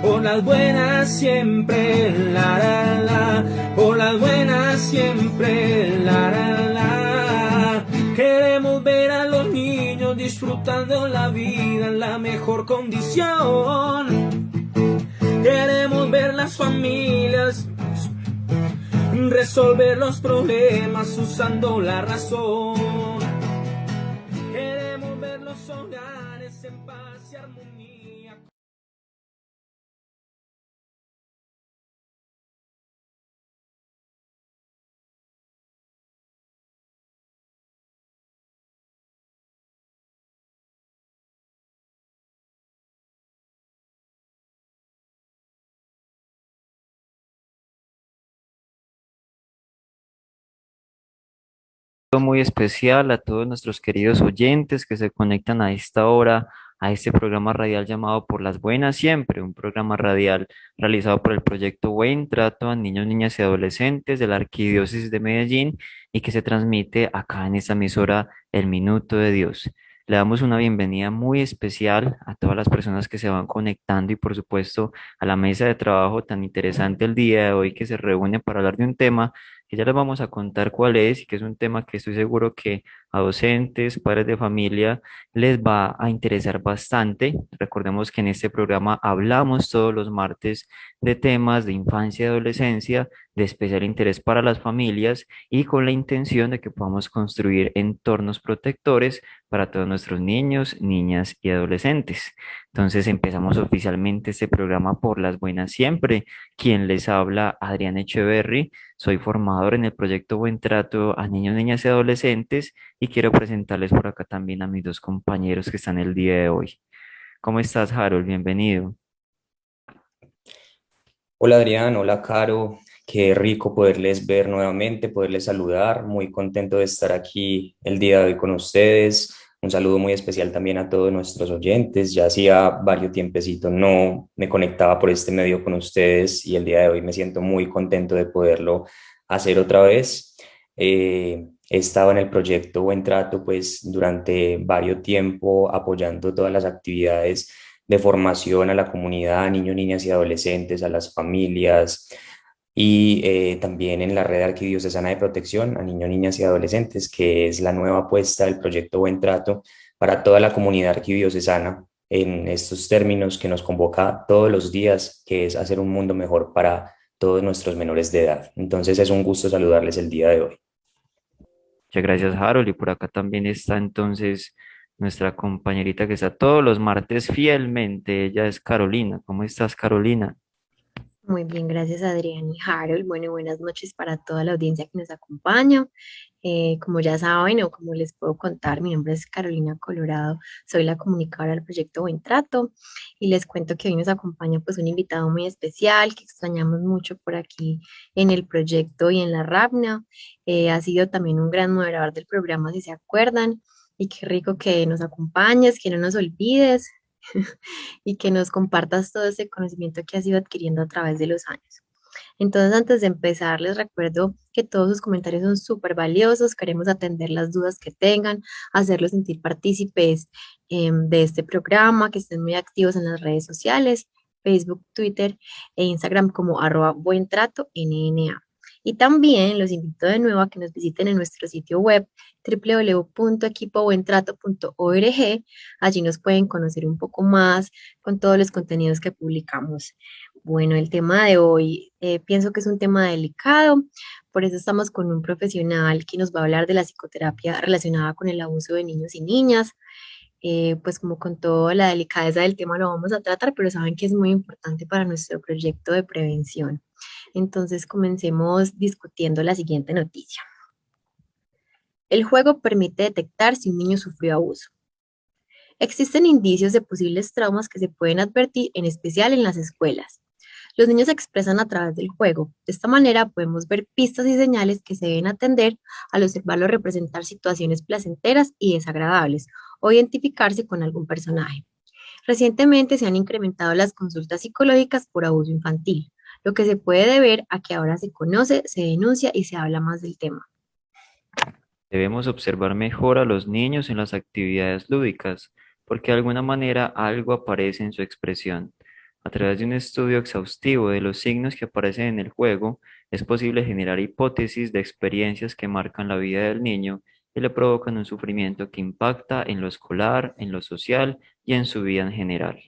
por las buenas siempre, la la la, por las buenas siempre, la la la. Queremos ver a los niños disfrutando la vida en la mejor condición. Queremos ver las familias resolver los problemas usando la razón. Queremos ver los hogares en paz y armonía. Muy especial a todos nuestros queridos oyentes que se conectan a esta hora a este programa radial llamado Por las Buenas Siempre, un programa radial realizado por el proyecto Buen Trato a Niños, Niñas y Adolescentes de la Arquidiócesis de Medellín y que se transmite acá en esta emisora El Minuto de Dios. Le damos una bienvenida muy especial a todas las personas que se van conectando y por supuesto a la mesa de trabajo tan interesante el día de hoy que se reúne para hablar de un tema que ya les vamos a contar cuál es y que es un tema que estoy seguro que a docentes, padres de familia les va a interesar bastante. Recordemos que en este programa hablamos todos los martes de temas de infancia y adolescencia de especial interés para las familias y con la intención de que podamos construir entornos protectores para todos nuestros niños, niñas y adolescentes. Entonces empezamos oficialmente este programa por las buenas siempre. Quien les habla, Adrián Echeverry. Soy formador en el proyecto Buen Trato a Niños, Niñas y Adolescentes y quiero presentarles por acá también a mis dos compañeros que están el día de hoy. ¿Cómo estás, Harold? Bienvenido. Hola Adrián, hola Caro, qué rico poderles ver nuevamente, poderles saludar, muy contento de estar aquí el día de hoy con ustedes. Un saludo muy especial también a todos nuestros oyentes. Ya hacía varios tiempecitos no me conectaba por este medio con ustedes y el día de hoy me siento muy contento de poderlo hacer otra vez. He estado en el proyecto Buen Trato pues durante varios tiempo apoyando todas las actividades de formación a la comunidad, a niños, niñas y adolescentes, a las familias y también en la red arquidiocesana de protección a niños, niñas y adolescentes, que es la nueva apuesta del proyecto Buen Trato para toda la comunidad arquidiocesana en estos términos que nos convoca todos los días, que es hacer un mundo mejor para todos nuestros menores de edad. Entonces es un gusto saludarles el día de hoy. Muchas gracias, Harold. Y por acá también está entonces nuestra compañerita que está todos los martes fielmente. Ella es Carolina. ¿Cómo estás, Carolina? Muy bien, gracias Adrián y Harold. Bueno, buenas noches para toda la audiencia que nos acompaña. Como ya saben o como les puedo contar, mi nombre es Carolina Colorado, soy la comunicadora del proyecto Buen Trato y les cuento que hoy nos acompaña pues un invitado muy especial que extrañamos mucho por aquí en el proyecto y en la RAPNA. Ha sido también un gran moderador del programa, si se acuerdan, y qué rico que nos acompañes, que no nos olvides. Y que nos compartas todo ese conocimiento que has ido adquiriendo a través de los años. Entonces, antes de empezar, les recuerdo que todos sus comentarios son súper valiosos, queremos atender las dudas que tengan, hacerlos sentir partícipes de este programa, que estén muy activos en las redes sociales, Facebook, Twitter e Instagram como @buentrato_NNA. Y también los invito de nuevo a que nos visiten en nuestro sitio web www.equipobuentrato.org. Allí nos pueden conocer un poco más con todos los contenidos que publicamos. Bueno, el tema de hoy pienso que es un tema delicado, por eso estamos con un profesional que nos va a hablar de la psicoterapia relacionada con el abuso de niños y niñas. Pues como con toda la delicadeza del tema lo vamos a tratar, pero saben que es muy importante para nuestro proyecto de prevención. Entonces comencemos discutiendo la siguiente noticia. El juego permite detectar si un niño sufrió abuso. Existen indicios de posibles traumas que se pueden advertir, en especial en las escuelas. Los niños se expresan a través del juego. De esta manera podemos ver pistas y señales que se deben atender al observarlos representar situaciones placenteras y desagradables o identificarse con algún personaje. Recientemente se han incrementado las consultas psicológicas por abuso infantil, lo que se puede deber a que ahora se conoce, se denuncia y se habla más del tema. Debemos observar mejor a los niños en las actividades lúdicas, porque de alguna manera algo aparece en su expresión. A través de un estudio exhaustivo de los signos que aparecen en el juego, es posible generar hipótesis de experiencias que marcan la vida del niño y le provocan un sufrimiento que impacta en lo escolar, en lo social y en su vida en general.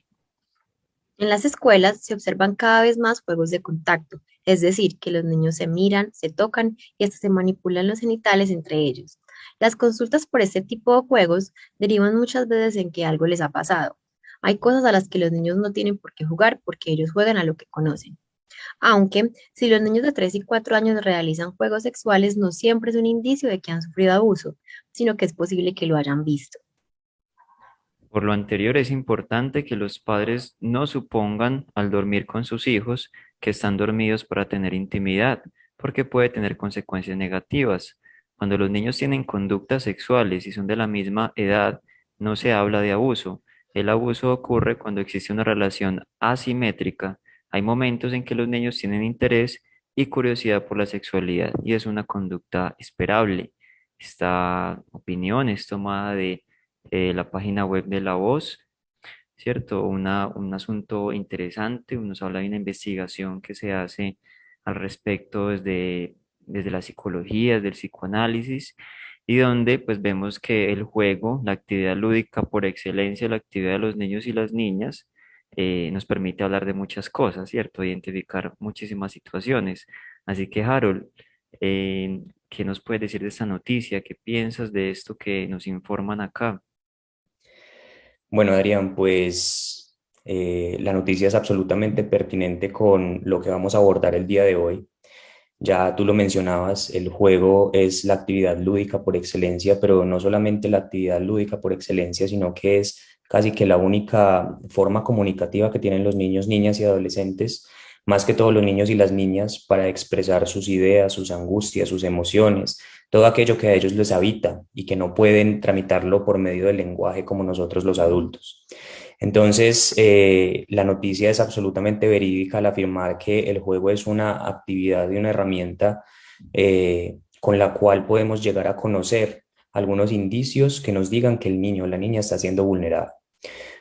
En las escuelas se observan cada vez más juegos de contacto, es decir, que los niños se miran, se tocan y hasta se manipulan los genitales entre ellos. Las consultas por este tipo de juegos derivan muchas veces en que algo les ha pasado. Hay cosas a las que los niños no tienen por qué jugar porque ellos juegan a lo que conocen. Aunque, si los niños de 3 y 4 años realizan juegos sexuales, no siempre es un indicio de que han sufrido abuso, sino que es posible que lo hayan visto. Por lo anterior, es importante que los padres no supongan al dormir con sus hijos que están dormidos para tener intimidad, porque puede tener consecuencias negativas. Cuando los niños tienen conductas sexuales y son de la misma edad, no se habla de abuso. El abuso ocurre cuando existe una relación asimétrica. Hay momentos en que los niños tienen interés y curiosidad por la sexualidad y es una conducta esperable. Esta opinión es tomada de la página web de La Voz, ¿cierto? Un asunto interesante, nos habla de una investigación que se hace al respecto desde la psicología, desde el psicoanálisis, y donde pues vemos que el juego, la actividad lúdica por excelencia, la actividad de los niños y las niñas, nos permite hablar de muchas cosas, ¿cierto? Identificar muchísimas situaciones. Así que, Harold, ¿qué nos puedes decir de esta noticia? ¿Qué piensas de esto que nos informan acá? Bueno, Adrián, pues la noticia es absolutamente pertinente con lo que vamos a abordar el día de hoy. Ya tú lo mencionabas, el juego es la actividad lúdica por excelencia, pero no solamente la actividad lúdica por excelencia, sino que es casi que la única forma comunicativa que tienen los niños, niñas y adolescentes, más que todos los niños y las niñas, para expresar sus ideas, sus angustias, sus emociones, todo aquello que a ellos les habita y que no pueden tramitarlo por medio del lenguaje como nosotros los adultos. Entonces, la noticia es absolutamente verídica al afirmar que el juego es una actividad y una herramienta con la cual podemos llegar a conocer algunos indicios que nos digan que el niño o la niña está siendo vulnerado.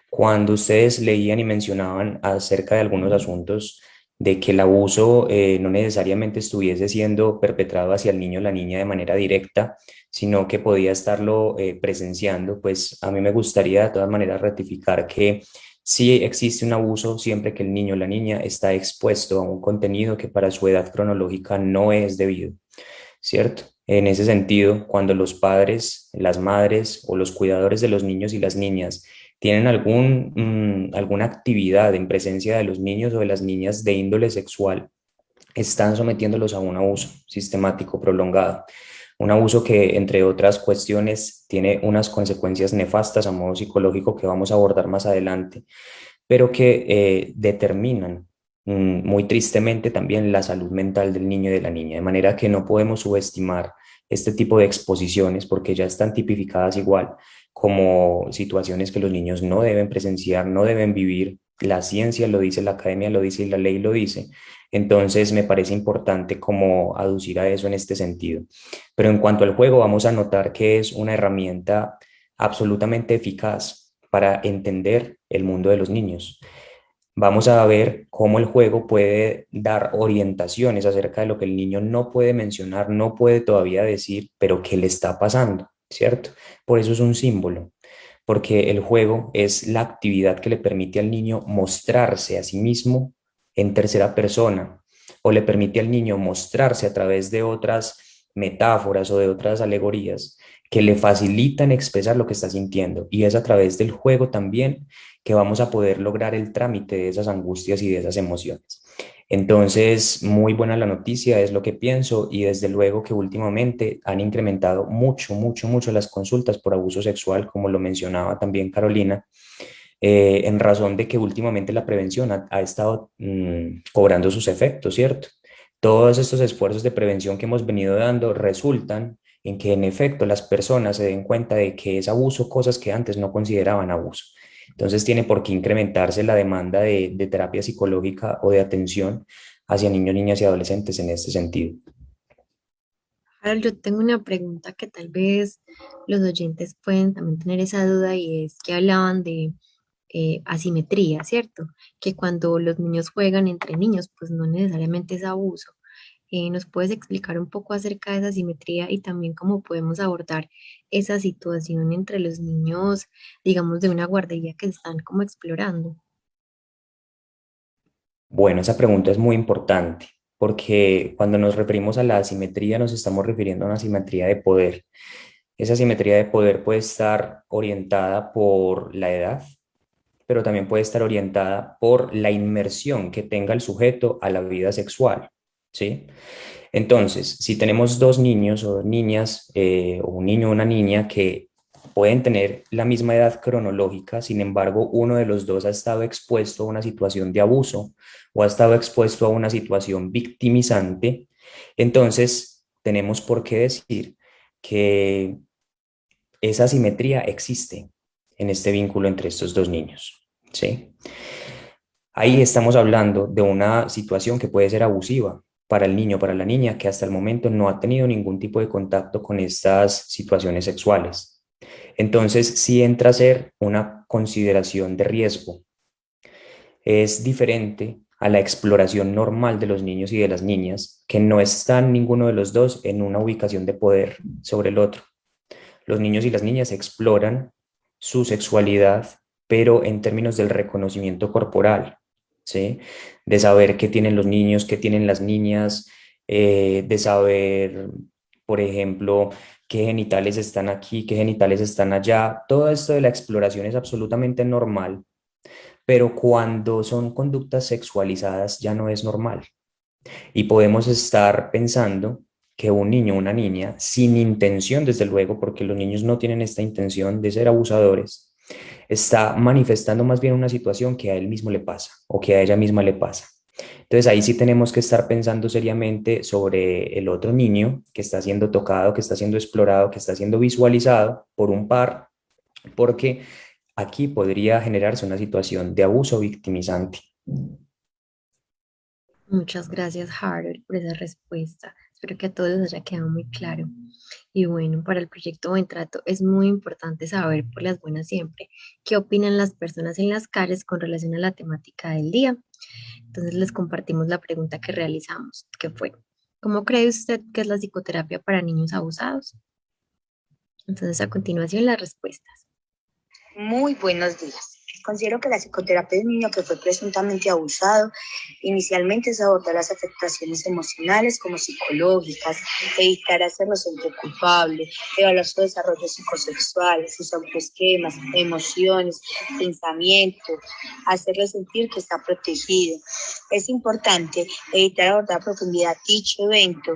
Cuando ustedes leían y mencionaban acerca de algunos asuntos de que el abuso no necesariamente estuviese siendo perpetrado hacia el niño o la niña de manera directa, sino que podía estarlo presenciando, pues a mí me gustaría de todas maneras ratificar que sí existe un abuso siempre que el niño o la niña está expuesto a un contenido que para su edad cronológica no es debido, ¿cierto? En ese sentido, cuando los padres, las madres o los cuidadores de los niños y las niñas tienen alguna actividad en presencia de los niños o de las niñas de índole sexual, están sometiéndolos a un abuso sistemático prolongado. Un abuso que, entre otras cuestiones, tiene unas consecuencias nefastas a modo psicológico que vamos a abordar más adelante, pero que determinan muy tristemente también la salud mental del niño y de la niña, de manera que no podemos subestimar este tipo de exposiciones porque ya están tipificadas igual como situaciones que los niños no deben presenciar, no deben vivir. La ciencia lo dice, la academia lo dice y la ley lo dice. Entonces me parece importante como aducir a eso en este sentido. Pero en cuanto al juego, vamos a notar que es una herramienta absolutamente eficaz para entender el mundo de los niños. Vamos a ver cómo el juego puede dar orientaciones acerca de lo que el niño no puede mencionar, no puede todavía decir, pero que le está pasando, ¿cierto? Por eso es un símbolo, porque el juego es la actividad que le permite al niño mostrarse a sí mismo en tercera persona o le permite al niño mostrarse a través de otras metáforas o de otras alegorías que le facilitan expresar lo que está sintiendo. Y es a través del juego también que vamos a poder lograr el trámite de esas angustias y de esas emociones. Entonces, muy buena la noticia, es lo que pienso, y desde luego que últimamente han incrementado mucho, mucho, mucho las consultas por abuso sexual, como lo mencionaba también Carolina, en razón de que últimamente la prevención ha estado cobrando sus efectos, ¿cierto? Todos estos esfuerzos de prevención que hemos venido dando resultan en que en efecto las personas se den cuenta de que es abuso cosas que antes no consideraban abuso. Entonces tiene por qué incrementarse la demanda de terapia psicológica o de atención hacia niños, niñas y adolescentes en este sentido. Ahora yo tengo una pregunta que tal vez los oyentes pueden también tener esa duda y es que hablaban asimetría, ¿cierto? Que cuando los niños juegan entre niños, pues no necesariamente es abuso. ¿Nos puedes explicar un poco acerca de esa asimetría y también cómo podemos abordar esa situación entre los niños, digamos, de una guardería que están como explorando? Bueno, esa pregunta es muy importante porque cuando nos referimos a la asimetría nos estamos refiriendo a una asimetría de poder. Esa asimetría de poder puede estar orientada por la edad, pero también puede estar orientada por la inmersión que tenga el sujeto a la vida sexual, ¿sí? Entonces, si tenemos dos niños o dos niñas, o un niño o una niña que pueden tener la misma edad cronológica, sin embargo, uno de los dos ha estado expuesto a una situación de abuso o ha estado expuesto a una situación victimizante, entonces tenemos por qué decir que esa asimetría existe en este vínculo entre estos dos niños, ¿sí? Ahí estamos hablando de una situación que puede ser abusiva para el niño, para la niña, que hasta el momento no ha tenido ningún tipo de contacto con estas situaciones sexuales. Entonces, sí entra a ser una consideración de riesgo. Es diferente a la exploración normal de los niños y de las niñas, que no están ninguno de los dos en una ubicación de poder sobre el otro. Los niños y las niñas exploran su sexualidad, pero en términos del reconocimiento corporal, ¿sí? De saber qué tienen los niños, qué tienen las niñas, de saber, por ejemplo, qué genitales están aquí, qué genitales están allá. Todo esto de la exploración es absolutamente normal, pero cuando son conductas sexualizadas ya no es normal. Y podemos estar pensando que un niño o una niña, sin intención, desde luego, porque los niños no tienen esta intención de ser abusadores, está manifestando más bien una situación que a él mismo le pasa o que a ella misma le pasa. Entonces ahí sí tenemos que estar pensando seriamente sobre el otro niño que está siendo tocado, que está siendo explorado, que está siendo visualizado por un par, porque aquí podría generarse una situación de abuso victimizante. Muchas gracias, Harold, por esa respuesta. Espero que a todos les haya quedado muy claro. Y bueno, para el proyecto Buen Trato es muy importante saber por las buenas siempre qué opinan las personas en las calles con relación a la temática del día. Entonces les compartimos la pregunta que realizamos, que fue, ¿cómo cree usted que es la psicoterapia para niños abusados? Entonces a continuación las respuestas. Muy buenos días. Considero que la psicoterapia de un niño que fue presuntamente abusado inicialmente es abordar las afectaciones emocionales como psicológicas, evitar hacerlo sentir culpable, evaluar su desarrollo psicosexual, sus autoesquemas, emociones, pensamientos, hacerle sentir que está protegido. Es importante evitar abordar a profundidad dicho evento,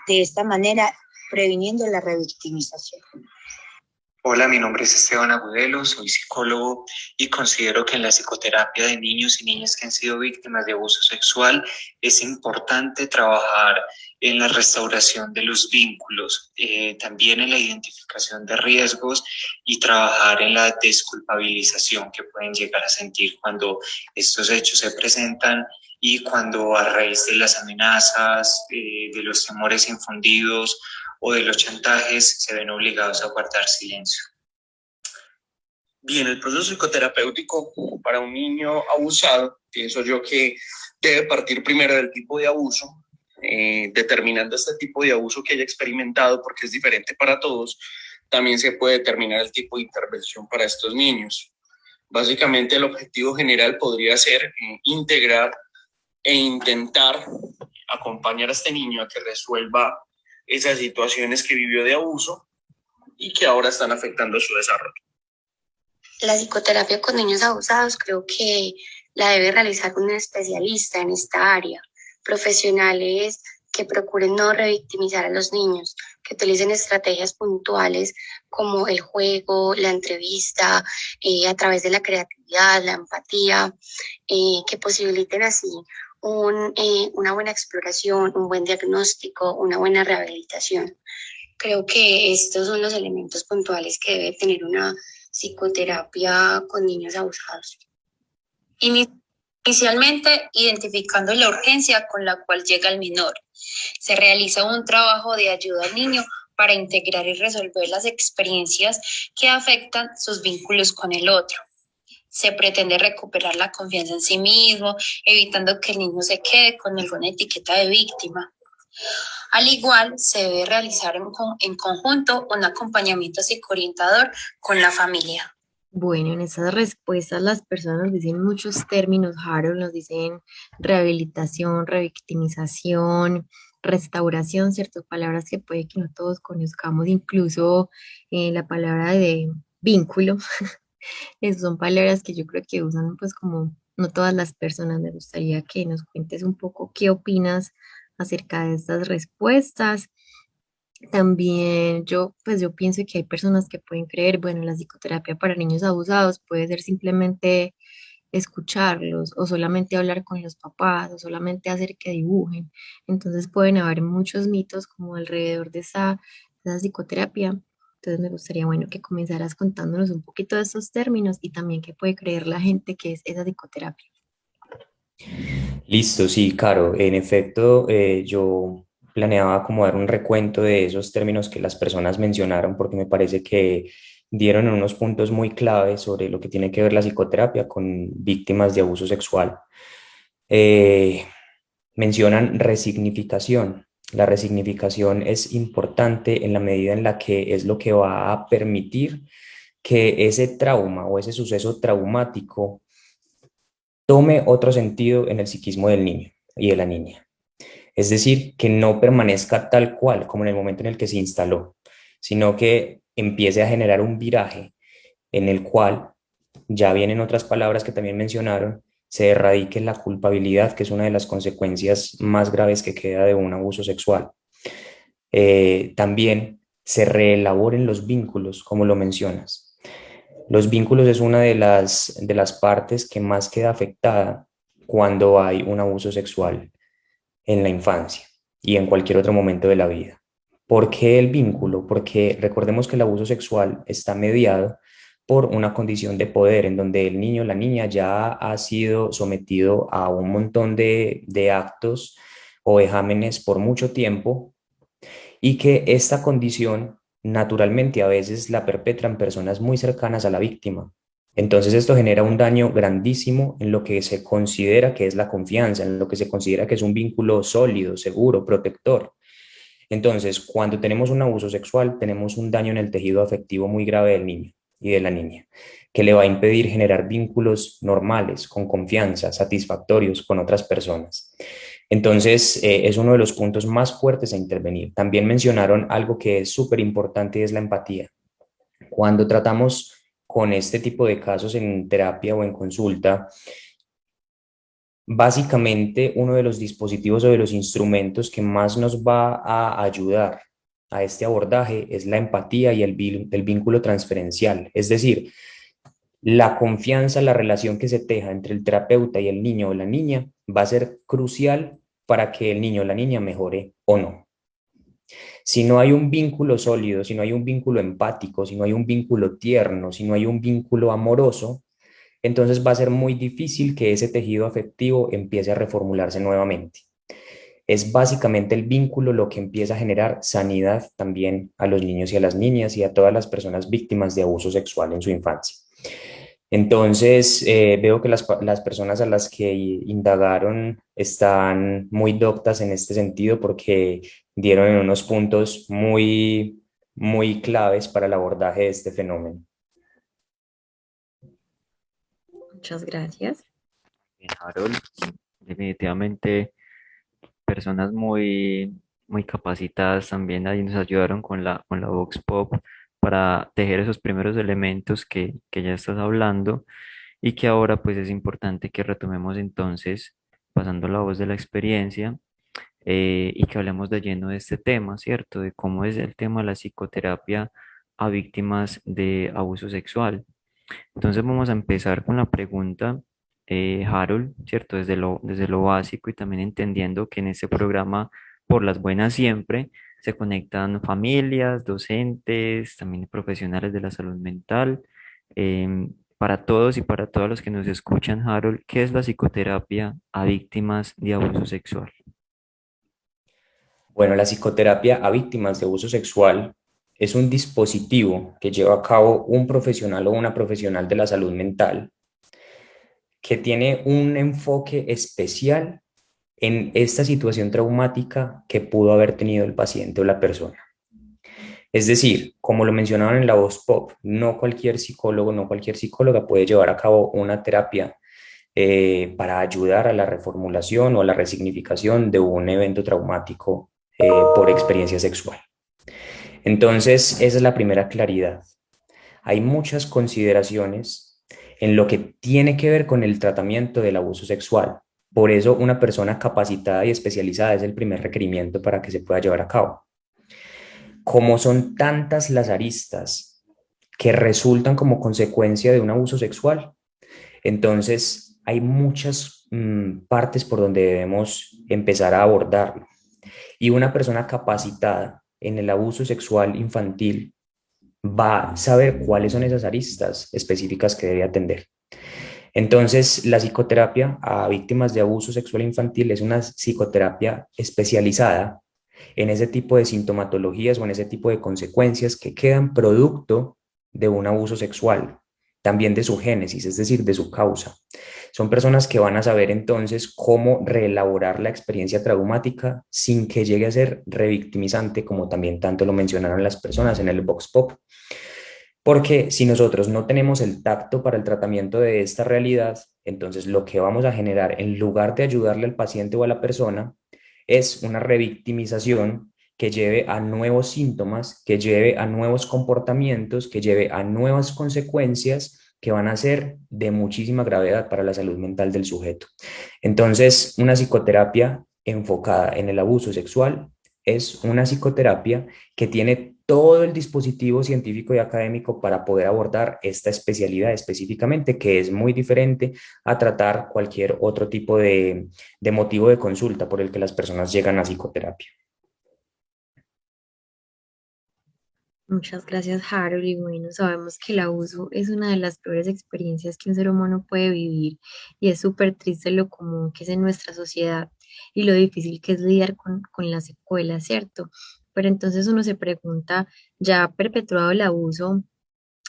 de esta manera previniendo la revictimización. Hola, mi nombre es Esteban Agudelo, soy psicólogo y considero que en la psicoterapia de niños y niñas que han sido víctimas de abuso sexual es importante trabajar en la restauración de los vínculos, también en la identificación de riesgos y trabajar en la desculpabilización que pueden llegar a sentir cuando estos hechos se presentan y cuando a raíz de las amenazas, de los temores infundidos o de los chantajes se ven obligados a guardar silencio. Bien, el proceso psicoterapéutico para un niño abusado, pienso yo que debe partir primero del tipo de abuso, determinando este tipo de abuso que haya experimentado, porque es diferente para todos. También se puede determinar el tipo de intervención para estos niños. Básicamente el objetivo general podría ser integrar e intentar acompañar a este niño a que resuelva esas situaciones que vivió de abuso y que ahora están afectando su desarrollo. La psicoterapia con niños abusados creo que la debe realizar un especialista en esta área, profesionales que procuren no revictimizar a los niños, que utilicen estrategias puntuales como el juego, la entrevista, a través de la creatividad, la empatía, que posibiliten así una buena exploración, un buen diagnóstico, una buena rehabilitación. Creo que estos son los elementos puntuales que debe tener una psicoterapia con niños abusados. Inicialmente, identificando la urgencia con la cual llega el menor. Se realiza un trabajo de ayuda al niño para integrar y resolver las experiencias que afectan sus vínculos con el otro. Se pretende recuperar la confianza en sí mismo, evitando que el niño se quede con alguna etiqueta de víctima. Al igual, se debe realizar en conjunto un acompañamiento psicoorientador con la familia. Bueno, en esas respuestas las personas nos dicen muchos términos, Harold, nos dicen rehabilitación, revictimización, restauración, ciertas palabras que puede que no todos conozcamos, incluso la palabra de vínculo. Esas son palabras que yo creo que usan pues como no todas las personas. Me gustaría que nos cuentes un poco qué opinas acerca de estas respuestas. También yo pienso que hay personas que pueden creer, bueno, la psicoterapia para niños abusados puede ser simplemente escucharlos o solamente hablar con los papás o solamente hacer que dibujen. Entonces pueden haber muchos mitos como alrededor de esa psicoterapia. Entonces me gustaría, bueno, que comenzaras contándonos un poquito de estos términos y también qué puede creer la gente que es esa psicoterapia. Listo, sí, Caro. En efecto, yo planeaba como dar un recuento de esos términos que las personas mencionaron porque me parece que dieron en unos puntos muy claves sobre lo que tiene que ver la psicoterapia con víctimas de abuso sexual. Eh, Mencionan resignificación. La resignificación es importante en la medida en la que es lo que va a permitir que ese trauma o ese suceso traumático tome otro sentido en el psiquismo del niño y de la niña. Es decir, que no permanezca tal cual como en el momento en el que se instaló, sino que empiece a generar un viraje en el cual, ya vienen otras palabras que también mencionaron, se erradique la culpabilidad, que es una de las consecuencias más graves que queda de un abuso sexual. También se reelaboren los vínculos, como lo mencionas. Los vínculos es una de las partes que más queda afectada cuando hay un abuso sexual en la infancia y en cualquier otro momento de la vida. ¿Por qué el vínculo? Porque recordemos que el abuso sexual está mediado por una condición de poder en donde el niño o la niña ya ha sido sometido a un montón de actos o vejámenes por mucho tiempo y que esta condición naturalmente a veces la perpetran personas muy cercanas a la víctima. Entonces esto genera un daño grandísimo en lo que se considera que es la confianza, en lo que se considera que es un vínculo sólido, seguro, protector. Entonces, cuando tenemos un abuso sexual, tenemos un daño en el tejido afectivo muy grave del niño y de la niña, que le va a impedir generar vínculos normales, con confianza, satisfactorios con otras personas. Entonces, es uno de los puntos más fuertes a intervenir. También mencionaron algo que es súper importante y es la empatía. Cuando tratamos con este tipo de casos en terapia o en consulta, básicamente uno de los dispositivos o de los instrumentos que más nos va a ayudar a este abordaje es la empatía y el vínculo transferencial. Es decir, la confianza, la relación que se teja entre el terapeuta y el niño o la niña va a ser crucial para que el niño o la niña mejore o no. Si no hay un vínculo sólido, si no hay un vínculo empático, si no hay un vínculo tierno, si no hay un vínculo amoroso, entonces va a ser muy difícil que ese tejido afectivo empiece a reformularse nuevamente. Es básicamente el vínculo lo que empieza a generar sanidad también a los niños y a las niñas y a todas las personas víctimas de abuso sexual en su infancia. Entonces, veo que las personas a las que indagaron están muy doctas en este sentido porque dieron en unos puntos muy, muy claves para el abordaje de este fenómeno. Muchas gracias. Bien, Harold, definitivamente personas muy capacitadas también ahí nos ayudaron con la Vox Pop para tejer esos primeros elementos que ya estás hablando y que ahora pues es importante que retomemos entonces, pasando la voz de la experiencia y que hablemos de lleno de este tema, ¿cierto? De cómo es el tema de la psicoterapia a víctimas de abuso sexual. Entonces vamos a empezar con la pregunta, Harold, ¿cierto? Desde lo básico y también entendiendo que en este programa, por las buenas siempre, se conectan familias, docentes, también profesionales de la salud mental. Para todos y para todos los que nos escuchan, Harold, ¿qué es la psicoterapia a víctimas de abuso sexual? Bueno, la psicoterapia a víctimas de abuso sexual es un dispositivo que lleva a cabo un profesional o una profesional de la salud mental que tiene un enfoque especial en esta situación traumática que pudo haber tenido el paciente o la persona. Es decir, como lo mencionaban en la voz pop, no cualquier psicólogo, no cualquier psicóloga puede llevar a cabo una terapia para ayudar a la reformulación o a la resignificación de un evento traumático por experiencia sexual. Entonces, esa es la primera claridad. Hay muchas consideraciones en lo que tiene que ver con el tratamiento del abuso sexual. Por eso, una persona capacitada y especializada es el primer requerimiento para que se pueda llevar a cabo. Como son tantas las aristas que resultan como consecuencia de un abuso sexual, entonces hay muchas partes por donde debemos empezar a abordarlo. Y una persona capacitada en el abuso sexual infantil va a saber cuáles son esas aristas específicas que debe atender. Entonces, la psicoterapia a víctimas de abuso sexual infantil es una psicoterapia especializada en ese tipo de sintomatologías o en ese tipo de consecuencias que quedan producto de un abuso sexual, también de su génesis, es decir, de su causa. Son personas que van a saber entonces cómo reelaborar la experiencia traumática sin que llegue a ser revictimizante, como también tanto lo mencionaron las personas en el Vox Pop. Porque si nosotros no tenemos el tacto para el tratamiento de esta realidad, entonces lo que vamos a generar en lugar de ayudarle al paciente o a la persona es una revictimización que lleve a nuevos síntomas, que lleve a nuevos comportamientos, que lleve a nuevas consecuencias que van a ser de muchísima gravedad para la salud mental del sujeto. Entonces, una psicoterapia enfocada en el abuso sexual es una psicoterapia que tiene todo el dispositivo científico y académico para poder abordar esta especialidad específicamente, que es muy diferente a tratar cualquier otro tipo de motivo de consulta por el que las personas llegan a psicoterapia. Muchas gracias, Harold. Y bueno, sabemos que el abuso es una de las peores experiencias que un ser humano puede vivir y es súper triste lo común que es en nuestra sociedad y lo difícil que es lidiar con las secuelas, ¿cierto? Pero entonces uno se pregunta, ¿ya ha perpetuado el abuso?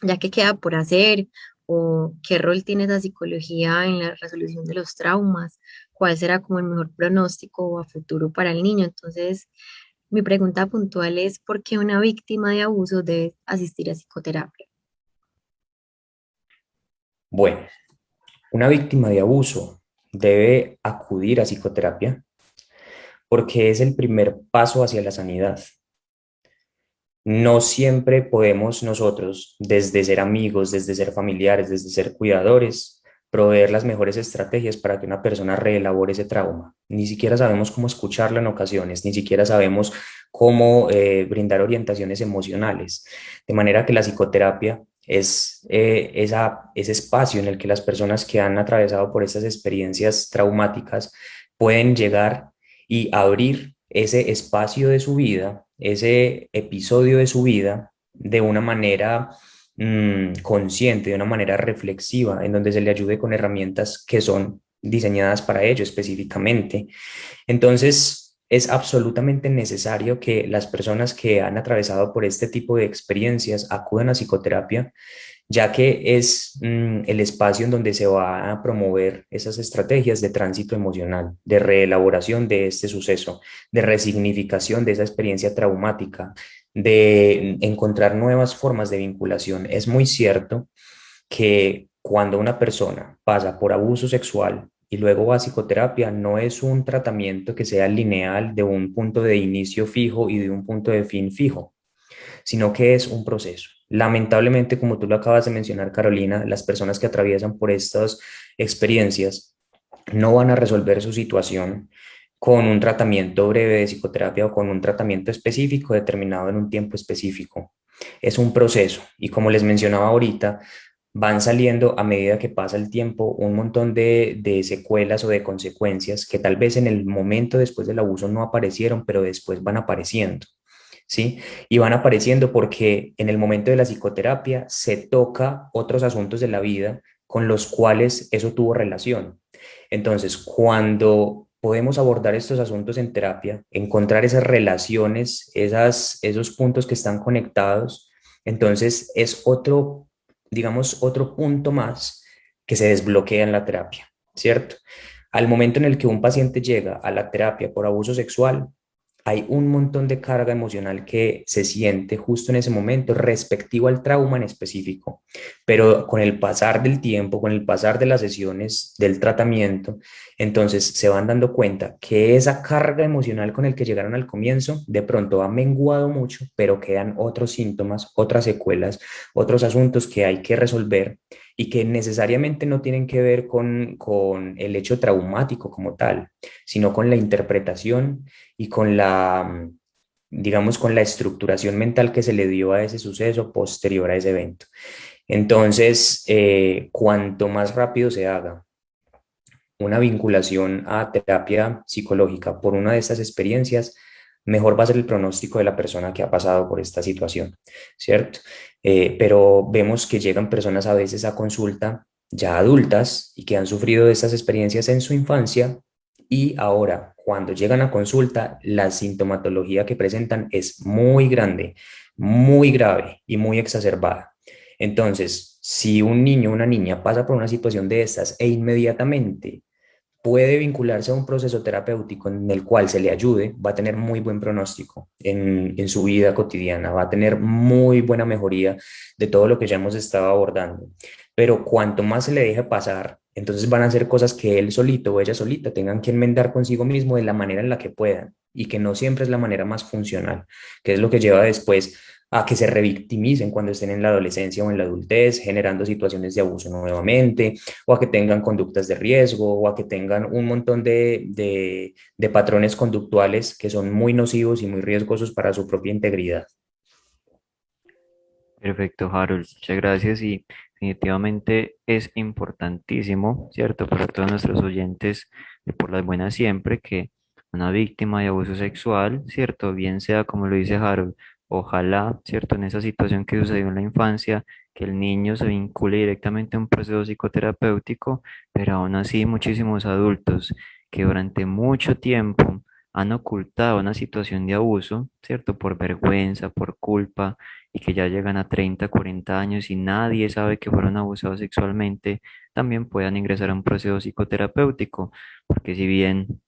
¿Ya qué queda por hacer? ¿O qué rol tiene esa psicología en la resolución de los traumas? ¿Cuál será como el mejor pronóstico a futuro para el niño? Entonces, mi pregunta puntual es, ¿por qué una víctima de abuso debe asistir a psicoterapia? Bueno, una víctima de abuso debe acudir a psicoterapia porque es el primer paso hacia la sanidad. No siempre podemos nosotros, desde ser amigos, desde ser familiares, desde ser cuidadores, proveer las mejores estrategias para que una persona reelabore ese trauma. Ni siquiera sabemos cómo escucharla en ocasiones, ni siquiera sabemos cómo brindar orientaciones emocionales. De manera que la psicoterapia es ese espacio en el que las personas que han atravesado por estas experiencias traumáticas pueden llegar y abrir ese espacio de su vida, ese episodio de su vida, de una manera consciente, de una manera reflexiva, en donde se le ayude con herramientas que son diseñadas para ello específicamente. Entonces, es absolutamente necesario que las personas que han atravesado por este tipo de experiencias acudan a psicoterapia, ya que es el espacio en donde se va a promover esas estrategias de tránsito emocional, de reelaboración de este suceso, de resignificación de esa experiencia traumática, de encontrar nuevas formas de vinculación. Es muy cierto que cuando una persona pasa por abuso sexual y luego va a psicoterapia, no es un tratamiento que sea lineal de un punto de inicio fijo y de un punto de fin fijo, sino que es un proceso. Lamentablemente, como tú lo acabas de mencionar, Carolina, las personas que atraviesan por estas experiencias no van a resolver su situación con un tratamiento breve de psicoterapia o con un tratamiento específico determinado en un tiempo específico. Es un proceso y como les mencionaba ahorita, van saliendo a medida que pasa el tiempo un montón de secuelas o de consecuencias que tal vez en el momento después del abuso no aparecieron, pero después van apareciendo. ¿Sí? Y van apareciendo porque en el momento de la psicoterapia se toca otros asuntos de la vida con los cuales eso tuvo relación. Entonces, cuando podemos abordar estos asuntos en terapia, encontrar esas relaciones, esos puntos que están conectados, entonces es otro, digamos, otro punto más que se desbloquea en la terapia, ¿cierto? Al momento en el que un paciente llega a la terapia por abuso sexual, hay un montón de carga emocional que se siente justo en ese momento respectivo al trauma en específico, pero con el pasar del tiempo, con el pasar de las sesiones del tratamiento, entonces se van dando cuenta que esa carga emocional con el que llegaron al comienzo de pronto ha menguado mucho, pero quedan otros síntomas, otras secuelas, otros asuntos que hay que resolver y que necesariamente no tienen que ver con el hecho traumático como tal, sino con la interpretación y con digamos, con la estructuración mental que se le dio a ese suceso posterior a ese evento. Entonces, cuanto más rápido se haga una vinculación a terapia psicológica por una de estas experiencias, mejor va a ser el pronóstico de la persona que ha pasado por esta situación, ¿cierto? Pero vemos que llegan personas a veces a consulta ya adultas y que han sufrido de estas experiencias en su infancia y ahora cuando llegan a consulta la sintomatología que presentan es muy grande, muy grave y muy exacerbada. Entonces, si un niño o una niña pasa por una situación de estas e inmediatamente puede vincularse a un proceso terapéutico en el cual se le ayude, va a tener muy buen pronóstico en su vida cotidiana, va a tener muy buena mejoría de todo lo que ya hemos estado abordando. Pero cuanto más se le deje pasar, entonces van a hacer cosas que él solito o ella solita tengan que enmendar consigo mismo de la manera en la que puedan y que no siempre es la manera más funcional, que es lo que lleva después a que se revictimicen cuando estén en la adolescencia o en la adultez, generando situaciones de abuso nuevamente, o a que tengan conductas de riesgo, o a que tengan un montón de patrones conductuales que son muy nocivos y muy riesgosos para su propia integridad. Perfecto, Harold. Muchas gracias y definitivamente es importantísimo, ¿cierto? Para todos nuestros oyentes de Por las Buenas Siempre que una víctima de abuso sexual, ¿cierto? Bien sea como lo dice Harold, ojalá, ¿cierto? En esa situación que sucedió en la infancia, que el niño se vincule directamente a un proceso psicoterapéutico, pero aún así muchísimos adultos que durante mucho tiempo han ocultado una situación de abuso, ¿cierto? Por vergüenza, por culpa y que ya llegan a 30, 40 años y nadie sabe que fueron abusados sexualmente, también puedan ingresar a un proceso psicoterapéutico, porque si bien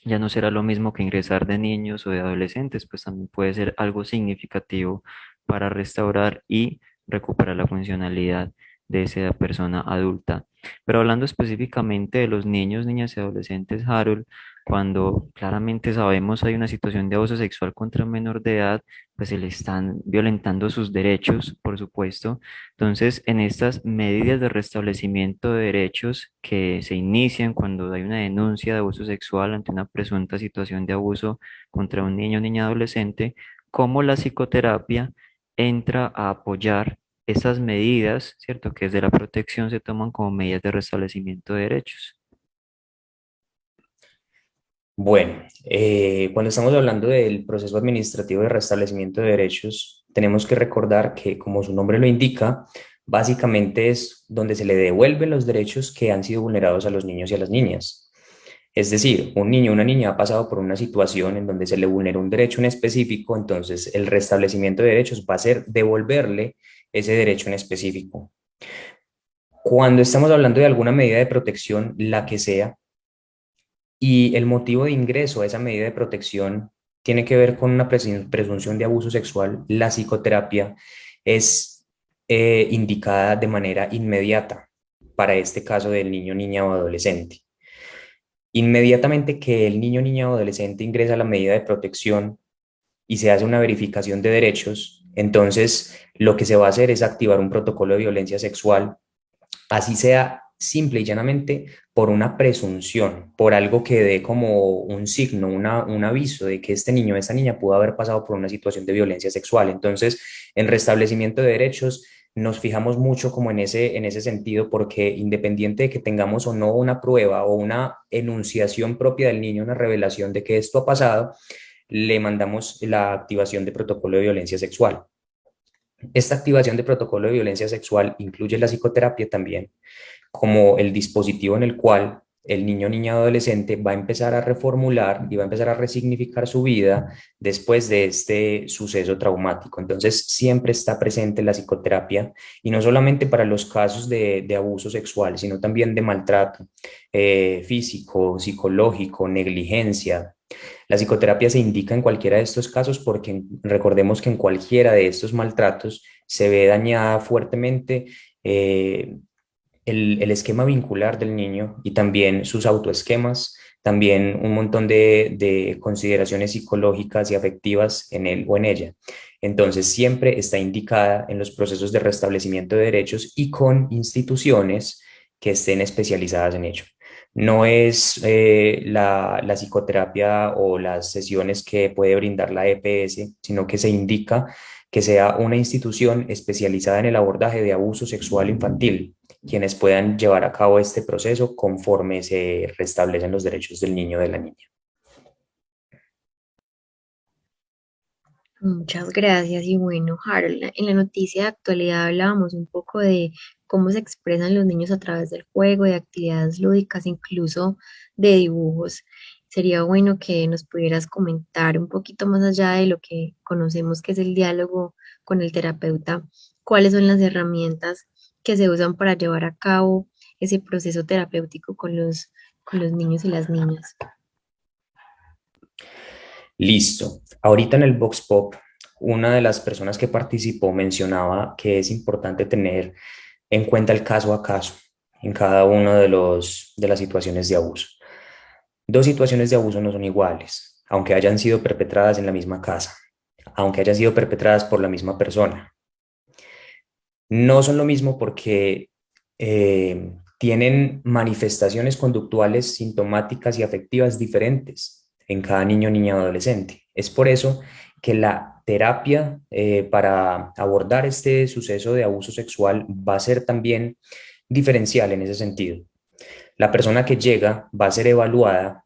ya no será lo mismo que ingresar de niños o de adolescentes, pues también puede ser algo significativo para restaurar y recuperar la funcionalidad de esa persona adulta. Pero hablando específicamente de los niños, niñas y adolescentes, Harold, cuando claramente sabemos hay una situación de abuso sexual contra un menor de edad, pues se le están violentando sus derechos, por supuesto. Entonces, en estas medidas de restablecimiento de derechos que se inician cuando hay una denuncia de abuso sexual ante una presunta situación de abuso contra un niño o niña adolescente, ¿cómo la psicoterapia entra a apoyar esas medidas, cierto? Que desde la protección se toman como medidas de restablecimiento de derechos. Bueno, cuando estamos hablando del proceso administrativo de restablecimiento de derechos, tenemos que recordar que, como su nombre lo indica, básicamente es donde se le devuelven los derechos que han sido vulnerados a los niños y a las niñas. Es decir, un niño o una niña ha pasado por una situación en donde se le vulneró un derecho en específico, entonces el restablecimiento de derechos va a ser devolverle ese derecho en específico. Cuando estamos hablando de alguna medida de protección, la que sea, y el motivo de ingreso a esa medida de protección tiene que ver con una presunción de abuso sexual, la psicoterapia es indicada de manera inmediata para este caso del niño, niña o adolescente. Inmediatamente que el niño, niña o adolescente ingresa a la medida de protección y se hace una verificación de derechos, entonces lo que se va a hacer es activar un protocolo de violencia sexual, así sea simple y llanamente por una presunción, por algo que dé como un signo, un aviso de que este niño o esta niña pudo haber pasado por una situación de violencia sexual. Entonces, en restablecimiento de derechos, nos fijamos mucho como en ese sentido, porque independiente de que tengamos o no una prueba o una enunciación propia del niño, una revelación de que esto ha pasado, le mandamos la activación de protocolo de violencia sexual. Esta activación de protocolo de violencia sexual incluye la psicoterapia también, como el dispositivo en el cual el niño, niña, adolescente va a empezar a reformular y va a empezar a resignificar su vida después de este suceso traumático. Entonces, siempre está presente la psicoterapia y no solamente para los casos de abuso sexual, sino también de maltrato físico, psicológico, negligencia. La psicoterapia se indica en cualquiera de estos casos porque recordemos que en cualquiera de estos maltratos se ve dañada fuertemente el esquema vincular del niño y también sus autoesquemas, también un montón de consideraciones psicológicas y afectivas en él o en ella. Entonces, siempre está indicada en los procesos de restablecimiento de derechos y con instituciones que estén especializadas en ello. No es la psicoterapia o las sesiones que puede brindar la EPS, sino que se indica que sea una institución especializada en el abordaje de abuso sexual infantil, quienes puedan llevar a cabo este proceso conforme se restablecen los derechos del niño o de la niña. Muchas gracias. Y bueno, Harold, en la noticia de actualidad hablábamos un poco de cómo se expresan los niños a través del juego, de actividades lúdicas, incluso de dibujos. Sería bueno que nos pudieras comentar un poquito más allá de lo que conocemos que es el diálogo con el terapeuta, cuáles son las herramientas que se usan para llevar a cabo ese proceso terapéutico con los niños y las niñas. Listo. Ahorita en el Vox Pop, una de las personas que participó mencionaba que es importante tener en cuenta el caso a caso en cada una de las situaciones de abuso. Dos situaciones de abuso no son iguales, aunque hayan sido perpetradas en la misma casa, aunque hayan sido perpetradas por la misma persona. No son lo mismo porque tienen manifestaciones conductuales, sintomáticas y afectivas diferentes en cada niño, niña o adolescente. Es por eso que la terapia para abordar este suceso de abuso sexual va a ser también diferencial en ese sentido. La persona que llega va a ser evaluada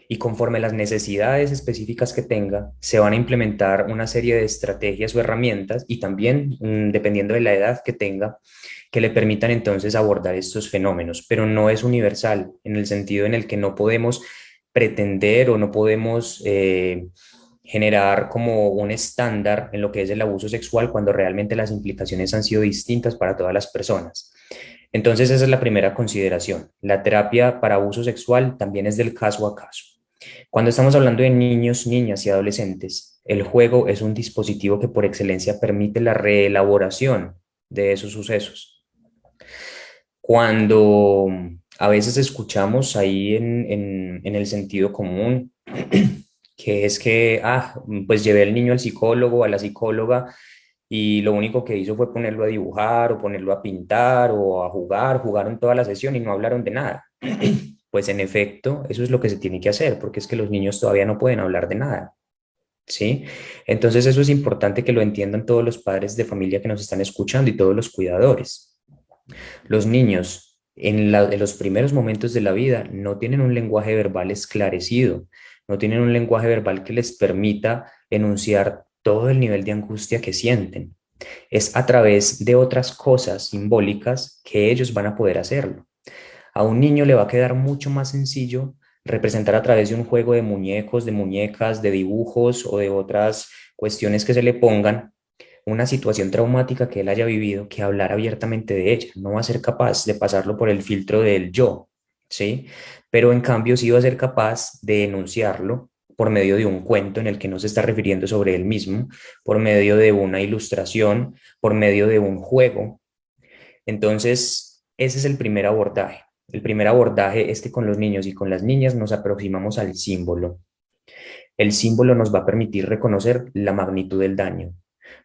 y conforme las necesidades específicas que tenga, se van a implementar una serie de estrategias o herramientas y también, dependiendo de la edad que tenga, que le permitan entonces abordar estos fenómenos, pero no es universal en el sentido en el que no podemos pretender o no podemos generar como un estándar en lo que es el abuso sexual cuando realmente las implicaciones han sido distintas para todas las personas. Entonces esa es la primera consideración. La terapia para abuso sexual también es del caso a caso. Cuando estamos hablando de niños, niñas y adolescentes, el juego es un dispositivo que por excelencia permite la reelaboración de esos sucesos. Cuando a veces escuchamos ahí en el sentido común, que es que, pues llevé al niño al psicólogo, a la psicóloga, y lo único que hizo fue ponerlo a dibujar o ponerlo a pintar o a jugar, jugaron toda la sesión y no hablaron de nada. Pues en efecto, eso es lo que se tiene que hacer, porque es que los niños todavía no pueden hablar de nada, ¿sí? Entonces eso es importante que lo entiendan todos los padres de familia que nos están escuchando y todos los cuidadores. Los niños en los primeros momentos de la vida no tienen un lenguaje verbal esclarecido, no tienen un lenguaje verbal que les permita enunciar todo el nivel de angustia que sienten. Es a través de otras cosas simbólicas que ellos van a poder hacerlo. A un niño le va a quedar mucho más sencillo representar a través de un juego de muñecos, de muñecas, de dibujos o de otras cuestiones que se le pongan una situación traumática que él haya vivido, que hablar abiertamente de ella. No va a ser capaz de pasarlo por el filtro del yo, ¿sí? Pero en cambio sí va a ser capaz de enunciarlo por medio de un cuento en el que no se está refiriendo sobre él mismo, por medio de una ilustración, por medio de un juego. Entonces, ese es el primer abordaje. El primer abordaje es que con los niños y con las niñas nos aproximamos al símbolo. El símbolo nos va a permitir reconocer la magnitud del daño,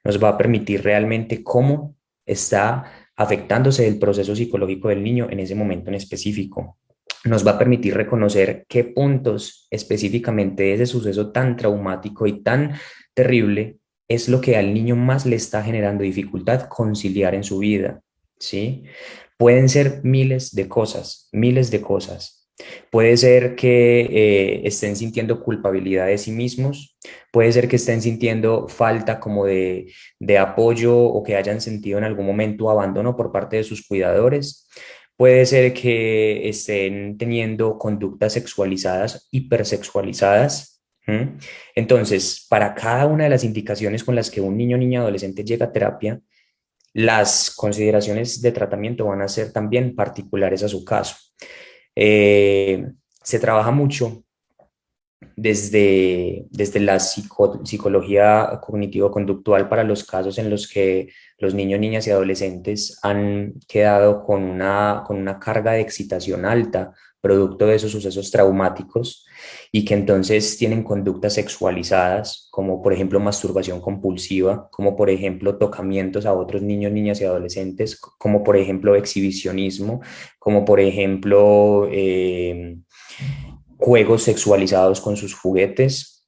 nos va a permitir realmente cómo está afectándose el proceso psicológico del niño en ese momento en específico. Nos va a permitir reconocer qué puntos específicamente de ese suceso tan traumático y tan terrible es lo que al niño más le está generando dificultad conciliar en su vida, ¿sí? Pueden ser miles de cosas, miles de cosas. Puede ser que estén sintiendo culpabilidad de sí mismos, puede ser que estén sintiendo falta como de apoyo o que hayan sentido en algún momento abandono por parte de sus cuidadores, puede ser que estén teniendo conductas sexualizadas, hipersexualizadas. ¿M? Entonces, para cada una de las indicaciones con las que un niño, niña, adolescente llega a terapia, las consideraciones de tratamiento van a ser también particulares a su caso. Se trabaja mucho desde la psicología cognitivo-conductual para los casos en los que los niños, niñas y adolescentes han quedado con una carga de excitación alta, producto de esos sucesos traumáticos, y que entonces tienen conductas sexualizadas, como por ejemplo masturbación compulsiva, como por ejemplo tocamientos a otros niños, niñas y adolescentes, como por ejemplo exhibicionismo, como por ejemplo juegos sexualizados con sus juguetes,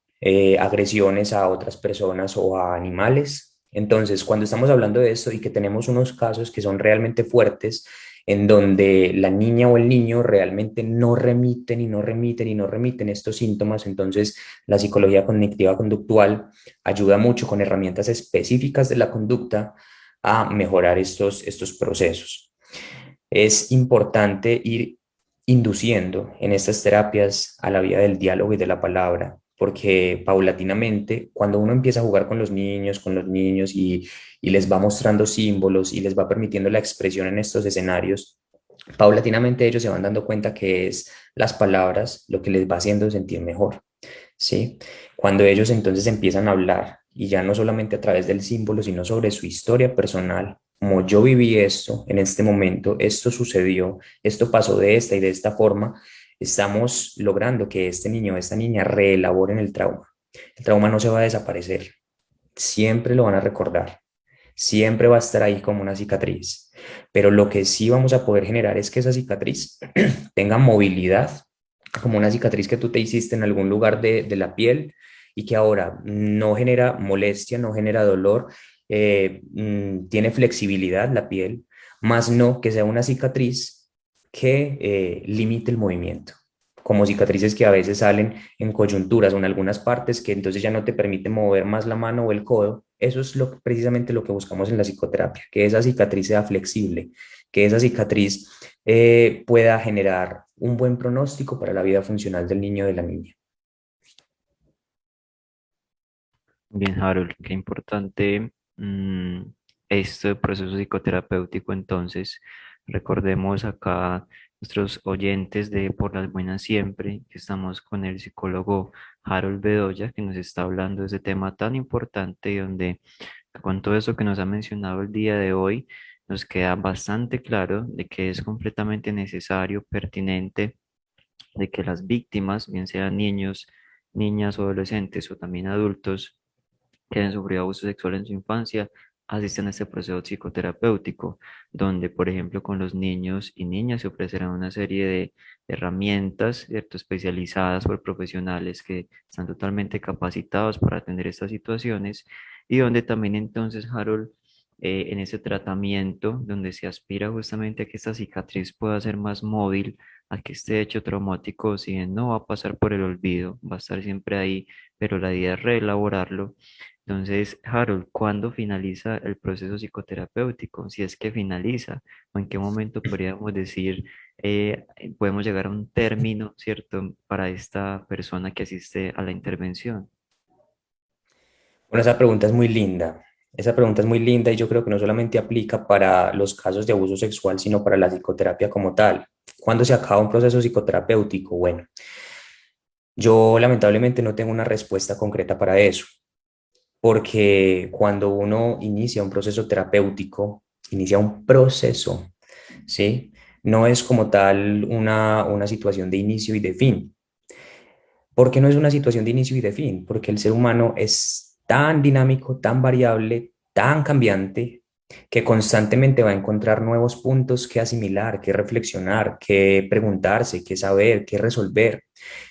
agresiones a otras personas o a animales. Entonces, cuando estamos hablando de esto y que tenemos unos casos que son realmente fuertes, en donde la niña o el niño realmente no remiten y no remiten y no remiten estos síntomas, entonces la psicología cognitiva conductual ayuda mucho con herramientas específicas de la conducta a mejorar estos procesos. Es importante ir induciendo en estas terapias a la vía del diálogo y de la palabra, porque paulatinamente, cuando uno empieza a jugar con los niños y les va mostrando símbolos y les va permitiendo la expresión en estos escenarios, paulatinamente ellos se van dando cuenta que es las palabras lo que les va haciendo sentir mejor, ¿sí? Cuando ellos entonces empiezan a hablar y ya no solamente a través del símbolo, sino sobre su historia personal, como yo viví esto en este momento, esto sucedió, esto pasó de esta y de esta forma, estamos logrando que este niño o esta niña reelaboren el trauma. El trauma no se va a desaparecer, siempre lo van a recordar, siempre va a estar ahí como una cicatriz, pero lo que sí vamos a poder generar es que esa cicatriz tenga movilidad, como una cicatriz que tú te hiciste en algún lugar de la piel y que ahora no genera molestia, no genera dolor, tiene flexibilidad la piel, más no que sea una cicatriz que limite el movimiento, como cicatrices que a veces salen en coyunturas o en algunas partes que entonces ya no te permiten mover más la mano o el codo. Eso es precisamente lo que buscamos en la psicoterapia, que esa cicatriz sea flexible, que esa cicatriz pueda generar un buen pronóstico para la vida funcional del niño o de la niña. Bien, Harold, qué importante este proceso psicoterapéutico. Entonces, recordemos acá nuestros oyentes de Por las Buenas Siempre, que estamos con el psicólogo Harold Bedoya, que nos está hablando de ese tema tan importante y donde con todo eso que nos ha mencionado el día de hoy, nos queda bastante claro de que es completamente necesario, pertinente, de que las víctimas, bien sean niños, niñas o adolescentes o también adultos, que hayan sufrido abuso sexual en su infancia, asisten a este proceso psicoterapéutico, donde, por ejemplo, con los niños y niñas se ofrecerán una serie de herramientas, ¿cierto?, especializadas por profesionales que están totalmente capacitados para atender estas situaciones, y donde también entonces, Harold, en ese tratamiento, donde se aspira justamente a que esta cicatriz pueda ser más móvil, a que este hecho traumático, si bien no va a pasar por el olvido, va a estar siempre ahí, pero la idea es reelaborarlo. Entonces, Harold, ¿cuándo finaliza el proceso psicoterapéutico? Si es que finaliza, o en qué momento podríamos decir, podemos llegar a un término, ¿cierto?, para esta persona que asiste a la intervención. Bueno, esa pregunta es muy linda. Esa pregunta es muy linda y yo creo que no solamente aplica para los casos de abuso sexual, sino para la psicoterapia como tal. ¿Cuándo se acaba un proceso psicoterapéutico? Bueno, yo lamentablemente no tengo una respuesta concreta para eso, porque cuando uno inicia un proceso terapéutico, inicia un proceso, ¿sí? No es como tal una situación de inicio y de fin. ¿Por qué no es una situación de inicio y de fin? Porque el ser humano es tan dinámico, tan variable, tan cambiante, que constantemente va a encontrar nuevos puntos que asimilar, que reflexionar, que preguntarse, que saber, que resolver.